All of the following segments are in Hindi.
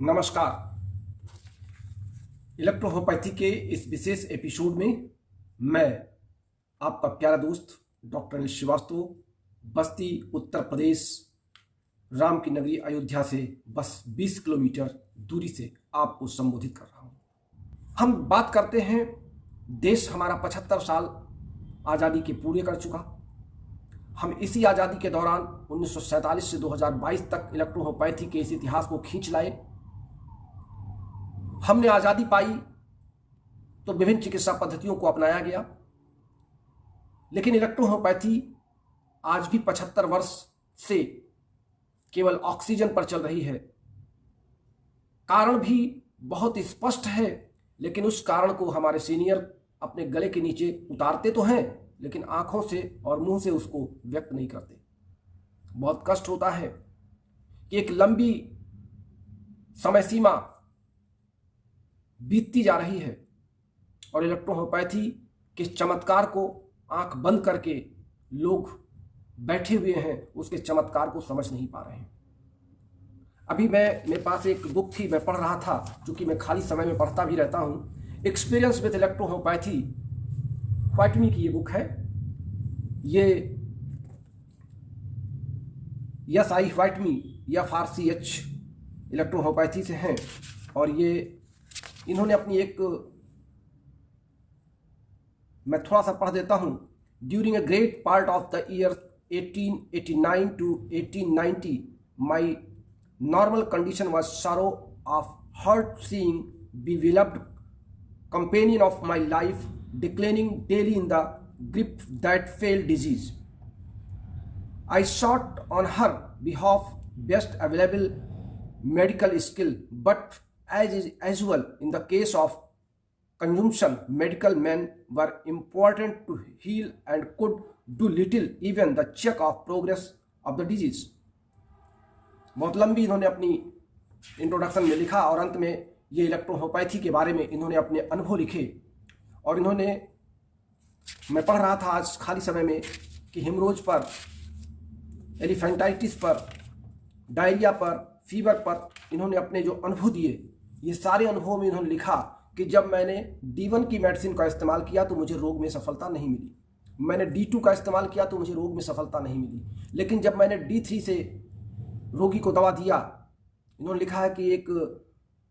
नमस्कार। इलेक्ट्रोहोम्योपैथी के इस विशेष एपिसोड में मैं आपका प्यारा दोस्त डॉक्टर अनिल श्रीवास्तव बस्ती उत्तर प्रदेश राम की नगरी अयोध्या से बस 20 किलोमीटर दूरी से आपको संबोधित कर रहा हूं। हम बात करते हैं, देश हमारा 75 साल आज़ादी के पूरे कर चुका। हम इसी आज़ादी के दौरान 1947 से 2022 तक इलेक्ट्रोहोम्योपैथी के इस इतिहास को खींच लाए। हमने आज़ादी पाई तो विभिन्न चिकित्सा पद्धतियों को अपनाया गया, लेकिन इलेक्ट्रोहोम्योपैथी आज भी 75 वर्ष से केवल ऑक्सीजन पर चल रही है। कारण भी बहुत स्पष्ट है, लेकिन उस कारण को हमारे सीनियर अपने गले के नीचे उतारते तो हैं, लेकिन आंखों से और मुंह से उसको व्यक्त नहीं करते। बहुत कष्ट होता है कि एक लंबी समय सीमा बीतती जा रही है और इलेक्ट्रोहोम्योपैथी के चमत्कार को आंख बंद करके लोग बैठे हुए हैं, उसके चमत्कार को समझ नहीं पा रहे हैं। अभी मेरे पास एक बुक थी, मैं पढ़ रहा था, जो कि मैं खाली समय में पढ़ता भी रहता हूँ। एक्सपीरियंस विद इलेक्ट्रोहोम्योपैथी, व्हाइटमी की ये बुक है। ये SI व्हाइटमी या FRCH इलेक्ट्रोहोम्योपैथी से हैं और ये इन्होंने अपनी मैं थोड़ा सा पढ़ देता हूँ। During a great part of the year 1889 to 1890 my normal condition was sorrow of hurt seeing beloved companion of my life declining daily in the grip that failed disease. I sought on her behalf best available medical skill, but as is usual in the case of consumption, medical men were important to heal and could do little, even the check of progress of the disease. बहुत लंबी इन्होंने अपनी इंट्रोडक्शन में लिखा और अंत में ये इलेक्ट्रोहोम्योपैथी के बारे में इन्होंने अपने अनुभव लिखे। और इन्होंने, मैं पढ़ रहा था आज खाली समय में, कि हिमरोज पर, एलिफेंटाइटिस पर, डायरिया पर, फीवर पर इन्होंने अपने जो अनुभव दिए, ये सारे अनुभवों में इन्होंने लिखा कि जब मैंने D1 की मेडिसिन का इस्तेमाल किया तो मुझे रोग में सफलता नहीं मिली, मैंने D2 का इस्तेमाल किया तो मुझे रोग में सफलता नहीं मिली, लेकिन जब मैंने D3 से रोगी को दवा दिया, इन्होंने लिखा है कि एक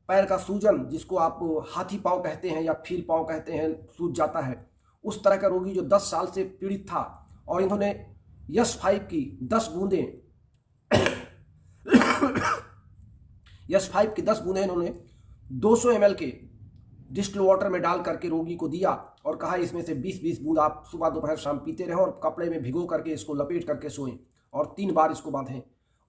पैर का सूजन, जिसको आप हाथी पाँव कहते हैं या फील पाँव कहते हैं, सूज जाता है, उस तरह का रोगी जो 10 साल से पीड़ित था, और इन्होंने S5 की 10 बूंदें S5 की 10 बूंदें इन्होंने 200 ml के डिस्टिल वाटर में डाल करके रोगी को दिया और कहा इसमें से 20-20 बूंद आप सुबह दोपहर शाम पीते रहें और कपड़े में भिगो करके इसको लपेट करके सोएं और 3 बार इसको बांधें।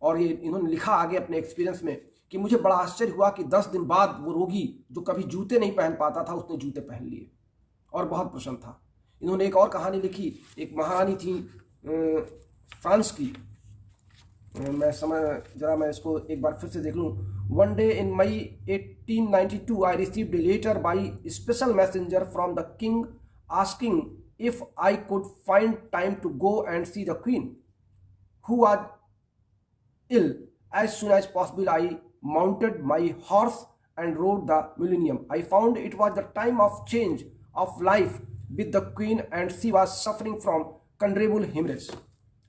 और ये इन्होंने लिखा आगे अपने एक्सपीरियंस में कि मुझे बड़ा आश्चर्य हुआ कि 10 दिन बाद वो रोगी जो कभी जूते नहीं पहन पाता था, उसने जूते पहन लिए और बहुत प्रसन्न था। इन्होंने एक और कहानी लिखी, एक महारानी थी फ्रांस की, मैं इसको एक बार फिर से देख लूँ। One day in May 1892, I received a letter by special messenger from the king asking if I could find time to go and see the queen, who was ill. As soon as possible, I mounted my horse and rode the millennium. I found it was the time of change of life with the queen, and she was suffering from considerable hemorrhage.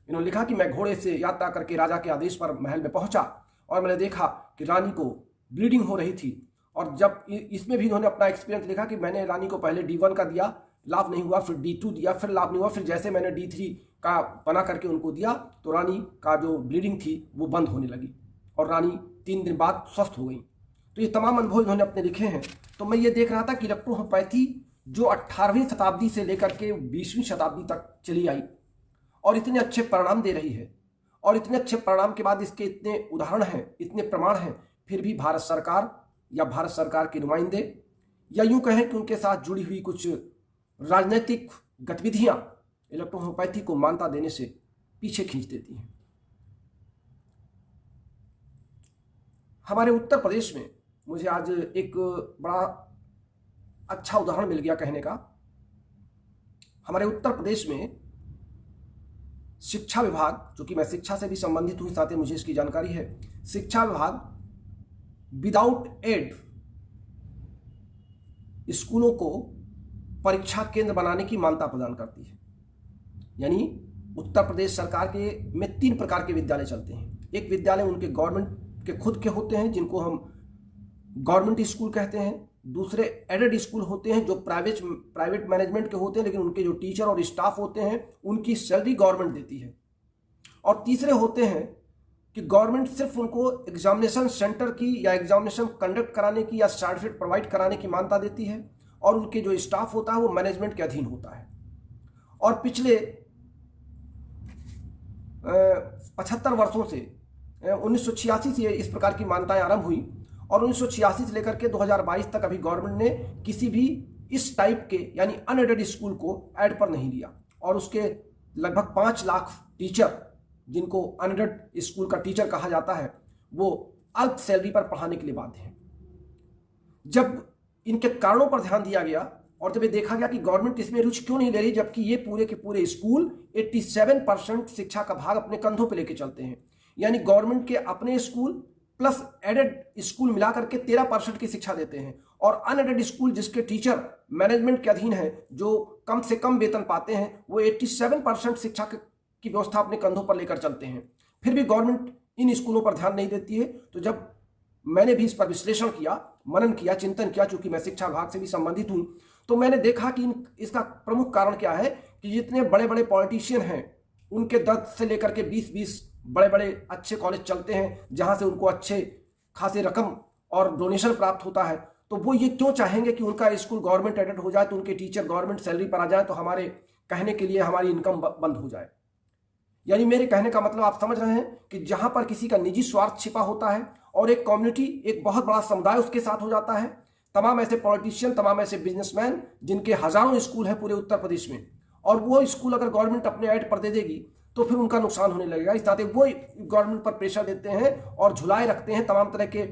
इन्होंने लिखा कि मैं घोड़े से यात्रा करके राजा के आदेश पर महल में पहुंचा और मैंने देखा कि रानी को ब्लीडिंग हो रही थी। और जब इसमें भी इन्होंने अपना एक्सपीरियंस लिखा कि मैंने रानी को पहले D1 का दिया, लाभ नहीं हुआ, फिर D2 दिया, फिर लाभ नहीं हुआ, फिर जैसे मैंने D3 का बना करके उनको दिया तो रानी का जो ब्लीडिंग थी वो बंद होने लगी और रानी 3 दिन बाद स्वस्थ हो गई। तो ये तमाम अनुभव इन्होंने अपने लिखे हैं। तो मैं ये देख रहा था कि इलेक्ट्रोहोम्योपैथी जो 18वीं शताब्दी से लेकर के 20वीं शताब्दी तक चली आई और इतने अच्छे परिणाम दे रही है, और इतने अच्छे परिणाम के बाद इसके इतने उदाहरण हैं, इतने प्रमाण हैं, फिर भी भारत सरकार या भारत सरकार के नुमाइंदे, या यूं कहें कि उनके साथ जुड़ी हुई कुछ राजनीतिक गतिविधियां इलेक्ट्रोहोम्योपैथी को मान्यता देने से पीछे खींच देती हैं। हमारे उत्तर प्रदेश में मुझे आज एक बड़ा अच्छा उदाहरण मिल गया कहने का। हमारे उत्तर प्रदेश में शिक्षा विभाग, जो कि मैं शिक्षा से भी संबंधित हूँ, साथ ही मुझे इसकी जानकारी है, शिक्षा विभाग विदाउट एड स्कूलों को परीक्षा केंद्र बनाने की मान्यता प्रदान करती है। यानी उत्तर प्रदेश सरकार के में 3 प्रकार के विद्यालय चलते हैं। एक विद्यालय उनके गवर्नमेंट के खुद के होते हैं जिनको हम गवर्नमेंट स्कूल कहते हैं। दूसरे एडेड स्कूल होते हैं जो प्राइवेट मैनेजमेंट के होते हैं, लेकिन उनके जो टीचर और स्टाफ होते हैं उनकी सैलरी गवर्नमेंट देती है। और तीसरे होते हैं कि गवर्नमेंट सिर्फ उनको एग्जामिनेशन सेंटर की या एग्जामिनेशन कंडक्ट कराने की या सर्टिफिकेट प्रोवाइड कराने की मान्यता देती है, और उनके जो स्टाफ होता है वो मैनेजमेंट के अधीन होता है। और पिछले 75 वर्षों से 1986 से इस प्रकार की मान्यताएं आरंभ हुई, और 1986 से लेकर के 2022 तक अभी गवर्नमेंट ने किसी भी इस टाइप के यानी अनएडेड स्कूल को ऐड पर नहीं लिया। और उसके लगभग 5 लाख टीचर जिनको अनएडेड स्कूल का टीचर कहा जाता है वो अल्प सैलरी पर पढ़ाने के लिए बाध्य हैं। जब इनके कारणों पर ध्यान दिया गया और जब ये देखा गया कि गवर्नमेंट इसमें रुचि क्यों नहीं ले रही, जबकि ये पूरे के पूरे स्कूल 87% शिक्षा का भाग अपने कंधों पे लेके चलते हैं, यानी गवर्नमेंट के अपने स्कूल प्लस एडेड स्कूल मिलाकर के 13% की शिक्षा देते हैं, और अनएडेड स्कूल जिसके टीचर मैनेजमेंट के अधीन है जो कम से कम वेतन पाते हैं वो 87% शिक्षा की व्यवस्था अपने कंधों पर लेकर चलते हैं। फिर भी गवर्नमेंट इन स्कूलों पर ध्यान नहीं देती है। तो जब मैंने भी इस पर विश्लेषण किया, मनन किया, चिंतन किया, चूंकि मैं शिक्षा विभाग से भी संबंधित हूं, तो मैंने देखा कि इसका प्रमुख कारण क्या है कि जितने बड़े बड़े पॉलिटिशियन हैं उनके 10 से लेकर के 20-20 बड़े बड़े अच्छे कॉलेज चलते हैं जहां से उनको अच्छे खासे रकम और डोनेशन प्राप्त होता है, तो वो ये क्यों चाहेंगे कि उनका स्कूल गवर्नमेंट एडेड हो जाए, तो उनके टीचर गवर्नमेंट सैलरी पर आ जाए, तो हमारे कहने के लिए हमारी इनकम बंद हो जाए। यानी मेरे कहने का मतलब आप समझ रहे हैं कि जहां पर किसी का निजी स्वार्थ छिपा होता है और एक कम्युनिटी, एक बहुत बड़ा समुदाय उसके साथ हो जाता है, तमाम ऐसे पॉलिटिशियन, तमाम ऐसे बिजनेसमैन जिनके हजारों स्कूल हैं पूरे उत्तर प्रदेश में, और वो स्कूल अगर गवर्नमेंट अपने ऐड पर दे देगी तो फिर उनका नुकसान होने लगेगा। इस नाते वो गवर्नमेंट पर प्रेशर देते हैं और झुलाए रखते हैं, तमाम तरह के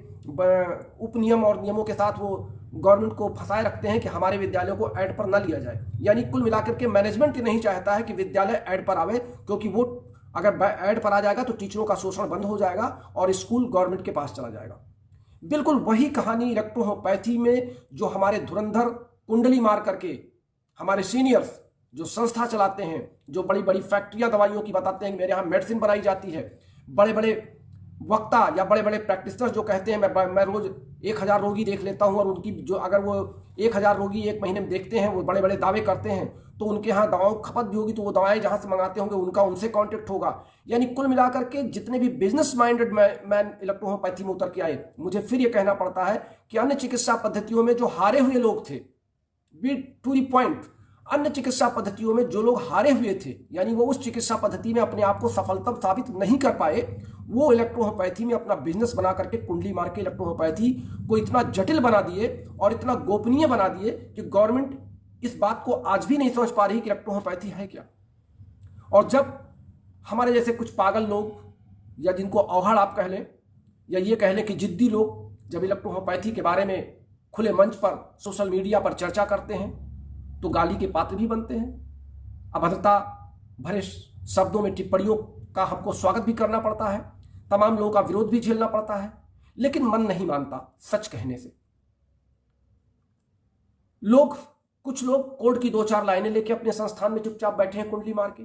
उपनियम और नियमों के साथ वो गवर्नमेंट को फंसाए रखते हैं कि हमारे विद्यालयों को ऐड पर न लिया जाए। यानी कुल मिलाकर के मैनेजमेंट ही नहीं चाहता है कि विद्यालय ऐड पर आवे, क्योंकि वो अगर ऐड पर आ जाएगा तो टीचरों का शोषण बंद हो जाएगा और स्कूल गवर्नमेंट के पास चला जाएगा। बिल्कुल वही कहानी इलेक्ट्रोहोम्योपैथी में, जो हमारे धुरंधर कुंडली मार करके हमारे सीनियर्स जो संस्था चलाते हैं, जो बड़ी बड़ी फैक्ट्रियां दवाइयों की बताते हैं कि मेरे यहाँ मेडिसिन बनाई जाती है, बड़े बड़े वक्ता या बड़े बड़े प्रैक्टिशनर जो कहते हैं मैं रोज 1000 रोगी देख लेता हूं, और उनकी जो अगर वो 1000 रोगी एक महीने में देखते हैं, वो बड़े बड़े दावे करते हैं, तो उनके यहाँ दवाओं की खपत भी होगी, तो वो दवाएं जहां से मंगाते होंगे उनका उनसे कॉन्टेक्ट होगा। यानी कुल मिलाकर के जितने भी बिजनेस माइंडेड मैन इलेक्ट्रोहोम्योपैथी में उतर के आए, मुझे फिर ये कहना पड़ता है कि अन्य चिकित्सा पद्धतियों में जो हारे हुए लोग थे, बी टू द पॉइंट, अन्य चिकित्सा पद्धतियों में जो लोग हारे हुए थे, यानी वो उस चिकित्सा पद्धति में अपने आप को सफलता साबित नहीं कर पाए, वो इलेक्ट्रोहोम्योपैथी में अपना बिजनेस बना करके कुंडली मार के इलेक्ट्रोहोम्योपैथी को इतना जटिल बना दिए और इतना गोपनीय बना दिए कि गवर्नमेंट इस बात को आज भी नहीं समझ पा रही कि इलेक्ट्रोहोम्योपैथी है क्या। और जब हमारे जैसे कुछ पागल लोग, या जिनको अवहड़ आप कह लें, या ये कह लें कि जिद्दी लोग, जब इलेक्ट्रोहोम्योपैथी के बारे में खुले मंच पर सोशल मीडिया पर चर्चा करते हैं तो गाली के पात्र भी बनते हैं। अभद्रता भरे शब्दों में टिप्पणियों का हमको स्वागत भी करना पड़ता है, तमाम लोगों का विरोध भी झेलना पड़ता है, लेकिन मन नहीं मानता सच कहने से। कुछ लोग कोर्ट की 2-4 लाइनें लेके अपने संस्थान में चुपचाप बैठे हैं कुंडली मार के।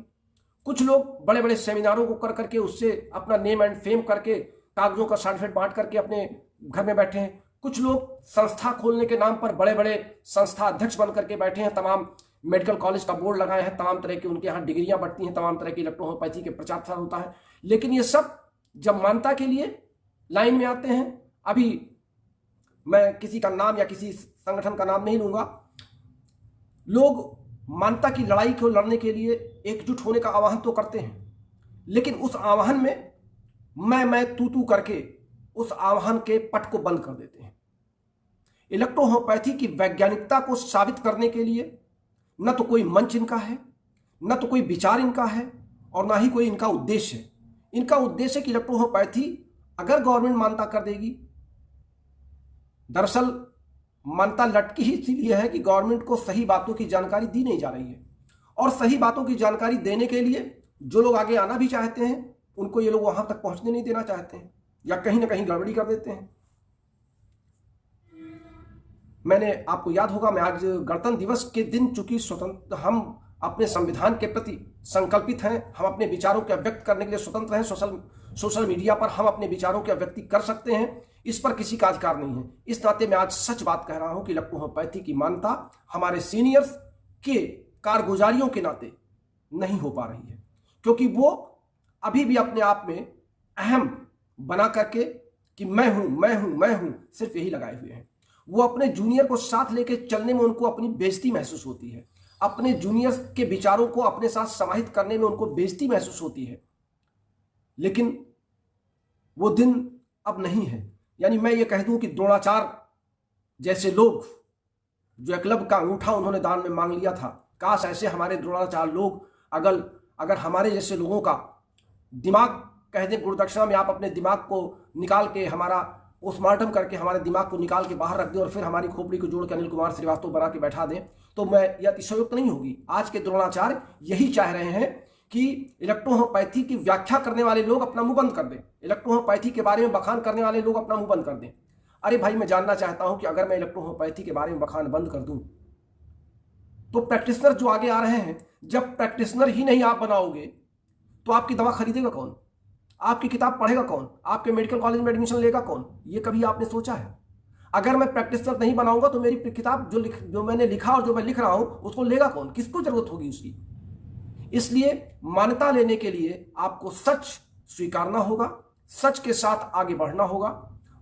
कुछ लोग बड़े बड़े सेमिनारों को कर करके उससे अपना नेम एंड फेम करके कागजों का सर्टिफिकेट बांट करके अपने घर में बैठे हैं। कुछ लोग संस्था खोलने के नाम पर बड़े बड़े संस्था अध्यक्ष बन करके बैठे हैं, तमाम मेडिकल कॉलेज का बोर्ड लगाए हैं, तमाम तरह की उनके यहाँ डिग्रियां बढ़ती हैं, तमाम तरह की इलेक्ट्रोहोम्योपैथी के प्रचार प्रसार होता है। लेकिन ये सब जब मान्यता के लिए लाइन में आते हैं, अभी मैं किसी का नाम या किसी संगठन का नाम नहीं लूंगा, लोग मान्यता की लड़ाई को लड़ने के लिए एकजुट होने का आह्वान तो करते हैं, लेकिन उस आह्वान में मैं तू करके उस आह्वान के पट को बंद कर देते हैं। इलेक्ट्रोहोम्योपैथी की वैज्ञानिकता को साबित करने के लिए न तो कोई मंच इनका है, न तो कोई विचार इनका है, और ना ही कोई इनका उद्देश्य है। इनका उद्देश्य है कि इलेक्ट्रोहोम्योपैथी अगर गवर्नमेंट मान्यता कर देगी, दरअसल मान्यता लटकी ही इसीलिए है कि गवर्नमेंट को सही बातों की जानकारी दी नहीं जा रही है, और सही बातों की जानकारी देने के लिए जो लोग आगे आना भी चाहते हैं उनको ये लोग वहां तक पहुंचने नहीं देना चाहते हैं, या कहीं ना कहीं गड़बड़ी कर देते हैं। मैंने, आपको याद होगा, मैं आज गणतंत्र दिवस के दिन चूंकि स्वतंत्र, हम अपने संविधान के प्रति संकल्पित हैं, हम अपने विचारों को व्यक्त करने के लिए स्वतंत्र हैं, सोशल मीडिया पर हम अपने विचारों की अभिव्यक्ति कर सकते हैं, इस पर किसी का अधिकार नहीं है। इस नाते मैं आज सच बात कह रहा हूं कि इलेक्ट्रो होम्योपैथी की मान्यता हमारे सीनियर्स के कारगुजारियों के नाते नहीं हो पा रही है, क्योंकि वो अभी भी अपने आप में अहम बना करके कि मैं हूं, सिर्फ यही लगाए हुए हैं। वो अपने जूनियर को साथ लेके चलने में उनको अपनी बेइज्जती महसूस होती है, अपने जूनियर्स के विचारों को अपने साथ समाहित करने में उनको बेइज्जती महसूस होती है। लेकिन वो दिन अब नहीं है। यानी मैं ये कह दूं कि द्रोणाचार्य जैसे लोग, जो एकलव्य का अंगूठा उन्होंने दान में मांग लिया था, काश ऐसे हमारे द्रोणाचार्य लोग, अगर हमारे जैसे लोगों का दिमाग कह दें गुरुदक्षिणा में, आप अपने दिमाग को निकाल के, हमारा पोस्टमार्टम करके हमारे दिमाग को निकाल के बाहर रख दें और फिर हमारी खोपड़ी को जोड़ के अनिल कुमार श्रीवास्तव बना के बैठा दें, तो मैं यह अतिशयोक्त नहीं होगी। आज के द्रोणाचार्य यही चाह रहे हैं कि इलेक्ट्रो होम्योपैथी की व्याख्या करने वाले लोग अपना मुंह बंद कर दें, इलेक्ट्रो होम्योपैथी के बारे में बखान करने वाले लोग अपना मुंह बंद कर दें। अरे भाई, मैं जानना चाहता हूं कि अगर मैं इलेक्ट्रो होम्योपैथी के बारे में बखान बंद कर दूं तो प्रैक्टिशनर जो आगे आ रहे हैं, जब प्रैक्टिशनर ही नहीं आप बनाओगे तो आपकी दवा खरीदेगा कौन, आपकी किताब पढ़ेगा कौन, आपके मेडिकल कॉलेज में एडमिशन लेगा कौन? ये कभी आपने सोचा है? अगर मैं प्रैक्टिशनर नहीं बनाऊंगा तो मेरी किताब जो मैंने लिखा और जो मैं लिख रहा हूं उसको लेगा कौन? किसको जरूरत होगी उसकी? इसलिए मान्यता लेने के लिए आपको सच स्वीकारना होगा, सच के साथ आगे बढ़ना होगा,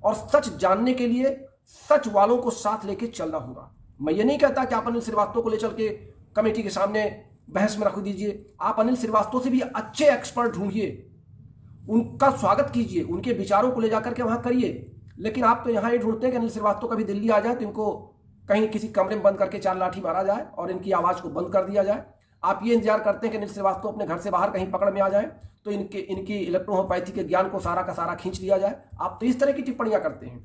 और सच जानने के लिए सच वालों को साथ लेके चलना होगा। मैं ये नहीं कहता कि आप अनिल श्रीवास्तव को ले चल के कमेटी के सामने बहस में रख दीजिए। आप अनिल श्रीवास्तव से भी अच्छे एक्सपर्ट ढूंढिए, उनका स्वागत कीजिए, उनके विचारों को ले जाकर के वहां करिए। लेकिन आप तो यहाँ ये ढूंढते हैं कि अनिल श्रीवास्तव कभी दिल्ली आ जाए तो इनको कहीं किसी कमरे में बंद करके 4 लाठी मारा जाए और इनकी आवाज को बंद कर दिया जाए। आप ये इंतजार करते हैं कि अनिल श्रीवास्तव अपने घर से बाहर कहीं पकड़ में आ जाए तो इनकी इलेक्ट्रो होम्योपैथी के ज्ञान को सारा का सारा खींच लिया जाए। आप तो इस तरह की टिप्पणियां करते हैं।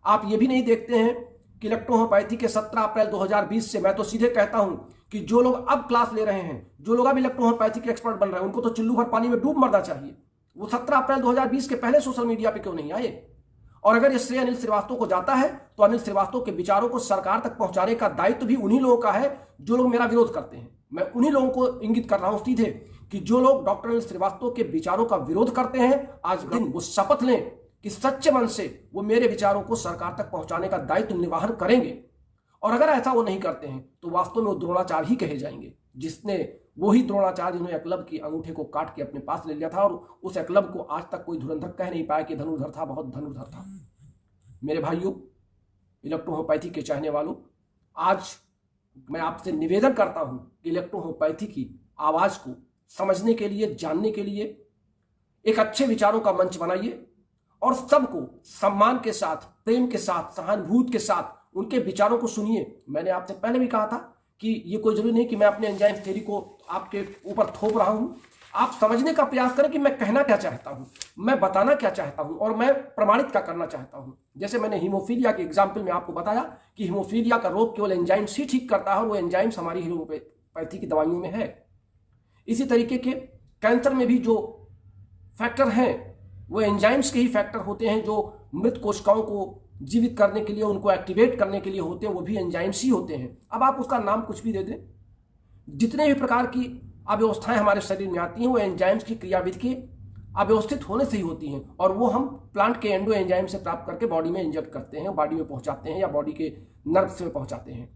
आप ये भी नहीं देखते हैं कि इलेक्ट्रो होम्योपैथी के 17 अप्रैल 2020 से, मैं तो सीधे कहता हूं कि जो लोग अब क्लास ले रहे हैं, जो लोग अब इलेक्ट्रो होम्योपैथी के एक्सपर्ट बन रहे हैं, उनको तो चुल्लू भर पानी में डूब मरना चाहिए। वो 17 अप्रैल 2020 के पहले सोशल मीडिया पे क्यों नहीं आए? और अगर इससे अनिल श्रीवास्तव को जाता है तो अनिल श्रीवास्तव के विचारों को सरकार तक पहुंचाने का दायित्व भी उन्हीं लोगों का है जो लोग मेरा विरोध करते हैं। मैं उन्हीं लोगों को इंगित कर रहा हूं सीधे कि जो लोग डॉक्टर अनिल श्रीवास्तव के विचारों का विरोध करते हैं, आज दिन वो शपथ लें कि सच्चे मन से वो मेरे विचारों को सरकार तक पहुंचाने का दायित्व निर्वहन करेंगे। और अगर ऐसा वो नहीं करते हैं तो वास्तव में वो द्रोणाचार्य ही कहे जाएंगे, जिसने वही द्रोणाचार्य जिन्होंने एकलव्य की अंगूठे को काट के अपने पास ले लिया था, और उस एकलव्य को आज तक कोई धुरंधर कह नहीं पाया कि धनुर्धर था, बहुत धनुर्धर था। मेरे भाइयों, इलेक्ट्रो होम्योपैथी के चाहने वालों, आज मैं आपसे निवेदन करता हूं कि इलेक्ट्रो होम्योपैथी की आवाज को समझने के लिए, जानने के लिए एक अच्छे विचारों का मंच बनाइए और सबको सम्मान के साथ, प्रेम के साथ, सहानुभूति के साथ उनके विचारों को सुनिए। मैंने आपसे पहले भी कहा था कि ये कोई जरूरी नहीं कि मैं अपने एंजाइम थ्योरी को आपके ऊपर थोप रहा हूं। आप समझने का प्रयास करें कि मैं कहना क्या चाहता हूं, मैं बताना क्या चाहता हूं और मैं प्रमाणित क्या करना चाहता हूं। जैसे मैंने हीमोफीलिया के एग्जाम्पल में आपको बताया कि हीमोफीलिया का रोग केवल एंजाइम्स ही ठीक करता है और वो एंजाइम्स हमारी होम्योपैथी की दवाइयों में है। इसी तरीके के कैंसर में भी जो फैक्टर हैं वो एंजाइम्स के ही फैक्टर होते हैं, जो मृत कोशिकाओं को जीवित करने के लिए, उनको एक्टिवेट करने के लिए होते हैं, वो भी एंजाइम्स ही होते हैं। अब आप उसका नाम कुछ भी दे दें, जितने भी प्रकार की अव्यवस्थाएं हमारे शरीर में आती हैं वो एंजाइम्स की क्रियाविधि के अव्यवस्थित होने से ही होती हैं, और वो हम प्लांट के एंडो एंजाइम से प्राप्त करके बॉडी में इंजेक्ट करते हैं, बॉडी में पहुंचाते हैं या बॉडी के नर्व्स में पहुंचाते हैं,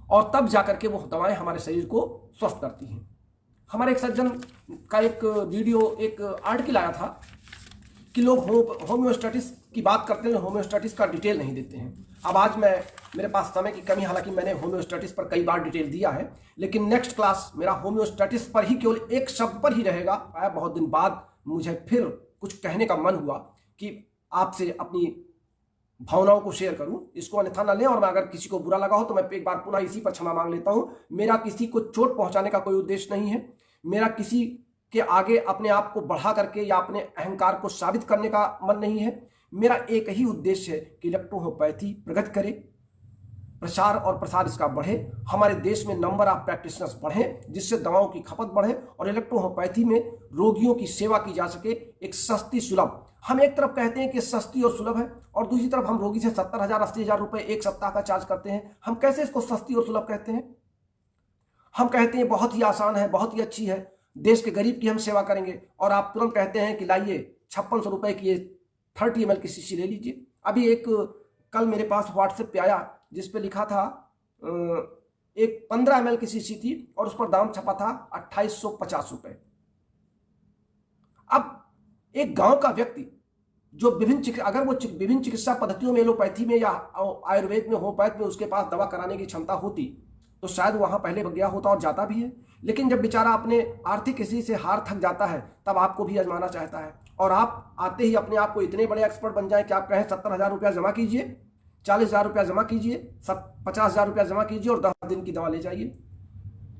और तब जाकर के वो दवाएं हमारे शरीर को स्वस्थ करती हैं। हमारे एक सज्जन का एक वीडियो, एक आर्टिकल आया था कि लोग होम्योस्टैटिस की बात करते हैं, होम्योस्टैटिस का डिटेल नहीं देते हैं। अब आज मेरे पास समय की कमी, हालांकि मैंने होम्योस्टैटिस पर कई बार डिटेल दिया है, लेकिन नेक्स्ट क्लास मेरा होम्योस्टैटिस पर ही केवल एक शब्द पर ही रहेगा। बहुत दिन बाद मुझे फिर कुछ कहने का मन हुआ कि आपसे अपनी भावनाओं को शेयर करूं, इसको अन्यथा न लें, और मैं अगर किसी को बुरा लगा हो तो मैं एक बार पुनः इसी पर क्षमा मांग लेता हूं। मेरा किसी को चोट पहुंचाने का कोई उद्देश्य नहीं है, मेरा किसी के आगे अपने आप को बढ़ा करके या अपने अहंकार को साबित करने का मन नहीं है। मेरा एक ही उद्देश्य है कि इलेक्ट्रो होम्योपैथी प्रगति करे, प्रसार और प्रसार इसका बढ़े, हमारे देश में नंबर ऑफ प्रैक्टिशनर्स बढ़े, जिससे दवाओं की खपत बढ़े और इलेक्ट्रो होम्योपैथी में रोगियों की सेवा की जा सके। एक सस्ती सुलभ हम एक तरफ कहते हैं कि सस्ती और सुलभ है और दूसरी तरफ हम रोगी से 70,000 80,000 रुपए एक सप्ताह का चार्ज करते हैं। हम कैसे इसको सस्ती और सुलभ कहते हैं? हम कहते हैं बहुत ही आसान है, बहुत ही अच्छी है, देश के गरीब की हम सेवा करेंगे, और आप तुरंत कहते हैं कि लाइए 5600 रुपए की 30 ml की शीशी ले लीजिए। अभी एक कल मेरे पास व्हाट्सएप पे आया जिस पे लिखा था एक 15 ml की शीशी थी और उस पर दाम छपा था 2850 रुपए। अब एक गांव का व्यक्ति जो अगर वो विभिन्न चिकित्सा पद्धतियों में, एलोपैथी में या आयुर्वेद में, होम्योपैथ में उसके पास दवा कराने की क्षमता होती तो शायद वहां पहले गया होता और जाता भी है। लेकिन जब बेचारा अपने आर्थिक स्थिति से हार थक जाता है तब आपको भी आजमाना चाहता है, और आप आते ही अपने आप को इतने बड़े एक्सपर्ट बन जाए कि आप कहें 70,000 रुपया जमा कीजिए, 40,000 रुपया जमा कीजिए, 50,000 रुपया जमा कीजिए और 10 दिन की दवा ले जाइए।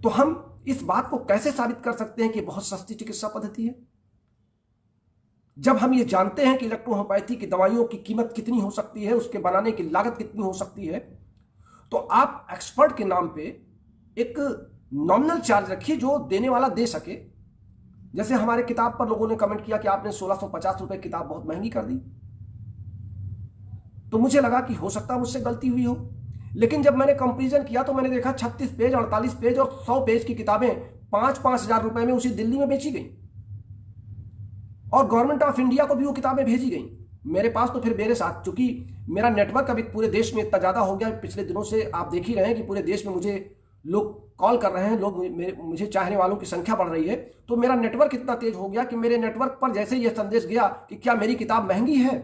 तो हम इस बात को कैसे साबित कर सकते हैं कि बहुत सस्ती चिकित्सा पद्धति है? जब हम ये जानते हैं कि इलेक्ट्रोहोम्योपैथी की दवाइयों की कीमत कितनी हो सकती है, उसके बनाने की लागत कितनी हो सकती है, तो आप एक्सपर्ट के नाम पे एक नॉमिनल चार्ज रखिए जो देने वाला दे सके। जैसे हमारे किताब पर लोगों ने कमेंट किया कि आपने 1650 रुपए किताब बहुत महंगी कर दी, तो मुझे लगा कि हो सकता है मुझसे गलती हुई हो। लेकिन जब मैंने कंपैरिजन किया तो मैंने देखा 36 पेज, 48 पेज और 100 पेज की किताबें 5-5 हजार रुपए में उसी दिल्ली में बेची गई और गवर्नमेंट ऑफ इंडिया को भी वो किताबें भेजी गई मेरे पास। तो फिर मेरे साथ, चूंकि मेरा नेटवर्क अभी पूरे देश में इतना ज्यादा हो गया, पिछले दिनों से आप देख ही रहे हैं कि पूरे देश में मुझे लोग कॉल कर रहे हैं, लोग मुझे चाहने वालों की संख्या बढ़ रही है, तो मेरा नेटवर्क इतना तेज हो गया कि मेरे नेटवर्क पर जैसे यह संदेश गया कि क्या मेरी किताब महंगी है,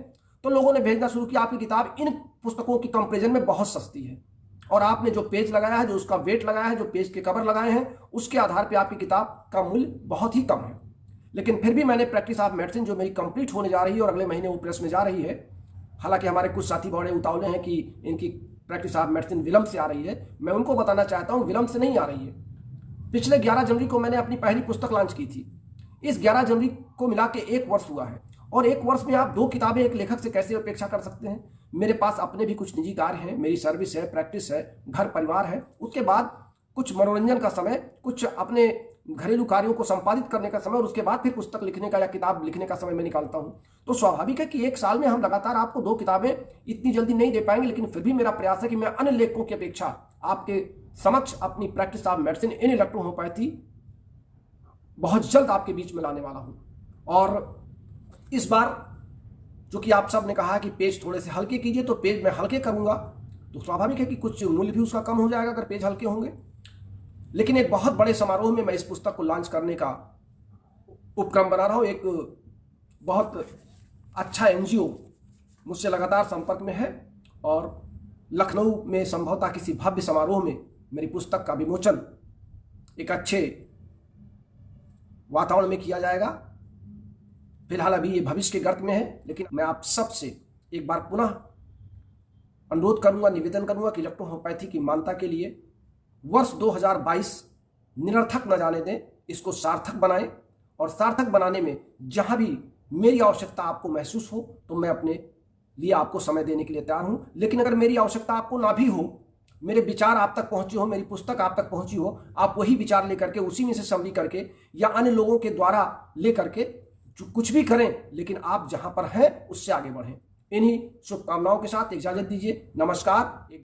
तो लोगों ने भेजना शुरू किया आपकी किताब इन पुस्तकों की कंपेरिजन में बहुत सस्ती है, और आपने जो पेज लगाया है, जो उसका वेट लगाया है, जो पेज के कवर लगाए हैं, उसके आधार पर आपकी किताब का मूल्य बहुत ही कम है। लेकिन फिर भी मैंने प्रैक्टिस ऑफ मेडिसिन जो मेरी कंप्लीट होने जा रही है और अगले महीने वो प्रेस में जा रही है, हालांकि हमारे कुछ साथी बड़े उतावले हैं कि इनकी प्रैक्टिस ऑफ मेडिसिन विलंब से आ रही है, मैं उनको बताना चाहता हूं विलंब से नहीं आ रही है। पिछले 11 जनवरी को मैंने अपनी पहली पुस्तक लॉन्च की थी। इस 11 जनवरी को मिला के 1 वर्ष हुआ है, और 1 वर्ष में आप 2 किताबें एक लेखक से कैसे अपेक्षा कर सकते हैं? मेरे पास अपने भी कुछ निजी कार्य हैं, मेरी सर्विस है, प्रैक्टिस है, घर परिवार है, उसके बाद कुछ मनोरंजन का समय, कुछ अपने घरेलू कार्यों को संपादित करने का समय, और उसके बाद फिर पुस्तक लिखने का या किताब लिखने का समय मैं निकालता हूं। तो स्वाभाविक है कि 1 साल में हम लगातार आपको 2 किताबें इतनी जल्दी नहीं दे पाएंगे, लेकिन फिर भी मेरा प्रयास है कि मैं अन्य लेखकों की अपेक्षा आपके समक्ष अपनी practice of medicine in electrohomeopathy बहुत जल्द आपके बीच में लाने वाला हूं। और इस बार जो कि आप सब ने कहा कि पेज थोड़े से हल्के कीजिए, तो पेज मैं हल्के करूंगा, तो स्वाभाविक है कि कुछ मूल्य भी उसका कम हो जाएगा अगर पेज हल्के होंगे। लेकिन एक बहुत बड़े समारोह में मैं इस पुस्तक को लॉन्च करने का उपक्रम बना रहा हूं। एक बहुत अच्छा एनजीओ मुझसे लगातार संपर्क में है, और लखनऊ में संभवतः किसी भव्य समारोह में मेरी पुस्तक का विमोचन एक अच्छे वातावरण में किया जाएगा। फिलहाल अभी ये भविष्य के गर्त में है, लेकिन मैं आप सबसे एक बार पुनः अनुरोध करूंगा, निवेदन करूंगा कि इलेक्ट्रोहोम्योपैथी की मान्यता के लिए वर्ष 2022 निरर्थक न जाने दें, इसको सार्थक बनाएं, और सार्थक बनाने में जहां भी मेरी आवश्यकता आपको महसूस हो तो मैं अपने लिए आपको समय देने के लिए तैयार हूं। लेकिन अगर मेरी आवश्यकता आपको ना भी हो, मेरे विचार आप तक पहुंची हो, मेरी पुस्तक आप तक पहुंची हो, आप वही विचार लेकर के उसी में से समरी करके या अन्य लोगों के द्वारा लेकर के कुछ भी करें, लेकिन आप जहां पर हैं उससे आगे बढ़ें। इन्हीं शुभकामनाओं के साथ इजाजत दीजिए। नमस्कार।